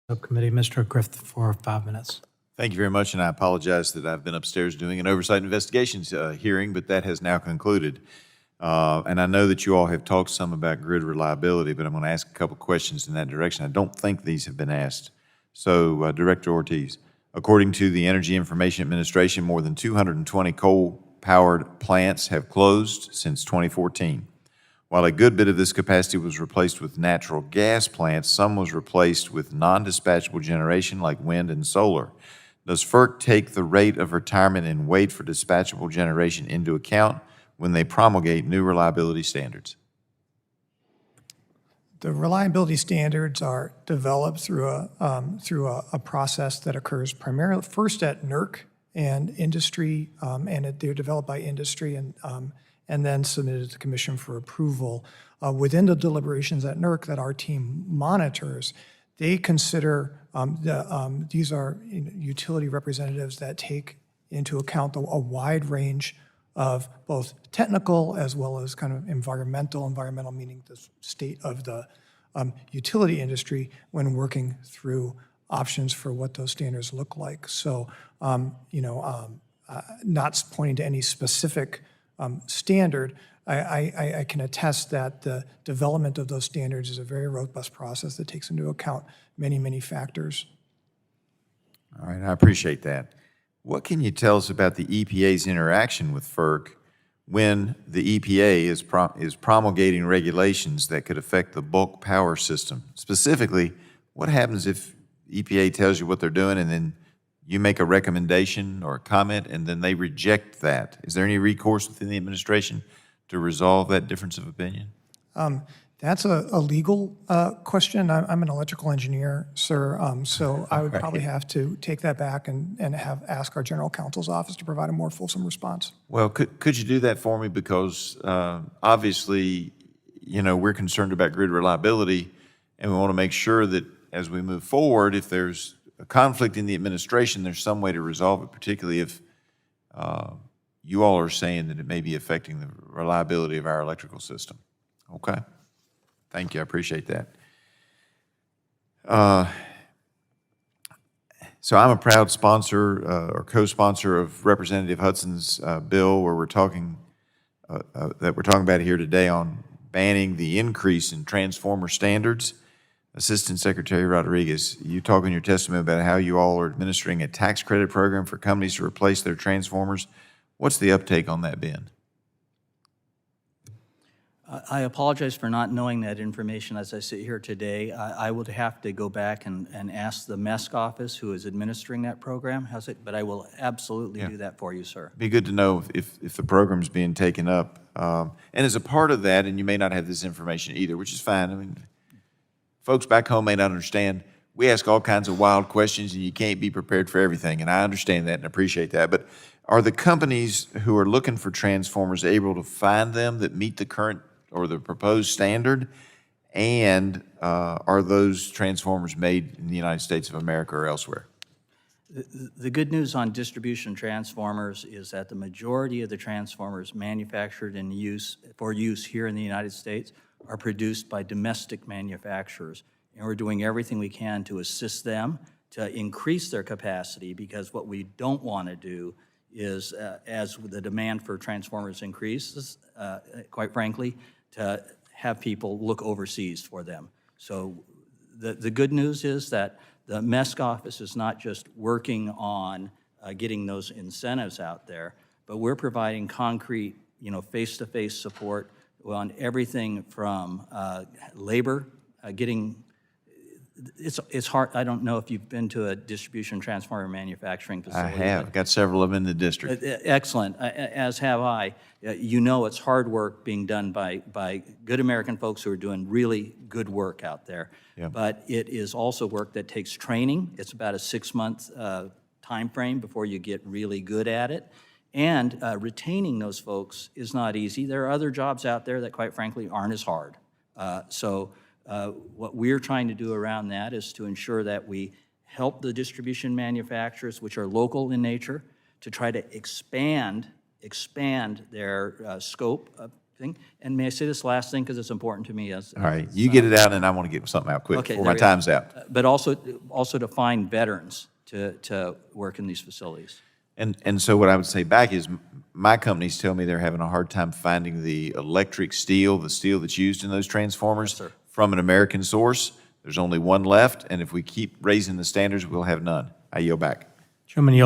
Subcommittee, Mr. Griffith, for 5 minutes. Thank you very much, and I apologize that I've been upstairs doing an oversight investigations hearing, but that has now concluded. And I know that you all have talked some about grid reliability, but I'm going to ask a couple questions in that direction. I don't think these have been asked. So, Director Ortiz, according to the Energy Information Administration, more than 220 coal-powered plants have closed since 2014. While a good bit of this capacity was replaced with natural gas plants, some was replaced with non-dispatchable generation like wind and solar. Does FERC take the rate of retirement and wait for dispatchable generation into account when they promulgate new reliability standards? The reliability standards are developed through a process that occurs primarily first at NERC and industry, and they're developed by industry and then submitted to the Commission for approval. Within the deliberations at NERC that our team monitors, they consider these are utility representatives that take into account a wide range of both technical as well as kind of environmental meaning the state of the utility industry when working through options for what those standards look like. So, not pointing to any specific standard, I can attest that the development of those standards is a very robust process that takes into account many, many factors. All right, I appreciate that. What can you tell us about the EPA's interaction with FERC when the EPA is promulgating regulations that could affect the bulk power system? Specifically, what happens if EPA tells you what they're doing and then you make a recommendation or a comment and then they reject that? Is there any recourse within the administration to resolve that difference of opinion? That's a legal question. I'm an electrical engineer, sir, so I would probably have to take that back and ask our general counsel's office to provide a more fulsome response. Well, could you do that for me? Because obviously, we're concerned about grid reliability, and we want to make sure that as we move forward, if there's a conflict in the administration, there's some way to resolve it, particularly if you all are saying that it may be affecting the reliability of our electrical system. Okay. Thank you. I appreciate that. So I'm a proud sponsor or co-sponsor of Representative Hudson's bill where we're talking about here today on banning the increase in transformer standards. Assistant Secretary Rodriguez, you talk in your testimony about how you all are administering a tax credit program for companies to replace their transformers. What's the uptake on that been? I apologize for not knowing that information as I sit here today. I would have to go back and ask the MESC office who is administering that program, but I will absolutely do that for you, sir. Be good to know if the program's being taken up. And as a part of that, and you may not have this information either, which is fine. I mean, folks back home may not understand. We ask all kinds of wild questions, and you can't be prepared for everything, and I understand that and appreciate that. But are the companies who are looking for transformers able to find them that meet the current or the proposed standard? And are those transformers made in the United States of America or elsewhere? The good news on distribution transformers is that the majority of the transformers manufactured and for use here in the United States are produced by domestic manufacturers. And we're doing everything we can to assist them to increase their capacity, because what we don't want to do is, as the demand for transformers increases, quite frankly, to have people look overseas for them. So the good news is that the MESC office is not just working on getting those incentives out there, but we're providing concrete, face-to-face support on everything from labor, it's hard. I don't know if you've been to a distribution transformer manufacturing facility. I have. Got several of them in the district. Excellent, as have I. It's hard work being done by good American folks who are doing really good work out there. Yeah. But it is also work that takes training. It's about a 6-month time frame before you get really good at it. And retaining those folks is not easy. There are other jobs out there that, quite frankly, aren't as hard. What we're trying to do around that is to ensure that we help the distribution manufacturers, which are local in nature, to try to expand their scope thing. And may I say this last thing, because it's important to me as. All right, you get it out, and I want to get something out quick Okay, before there my we go. time's out. But also to find veterans to work in these facilities. And so what I would say back is, my companies tell me they're having a hard time finding the electric steel, the steel that's used in those transformers, from an American source. There's only one left, and if we keep raising the standards, we'll have none. I yield back. Chairman,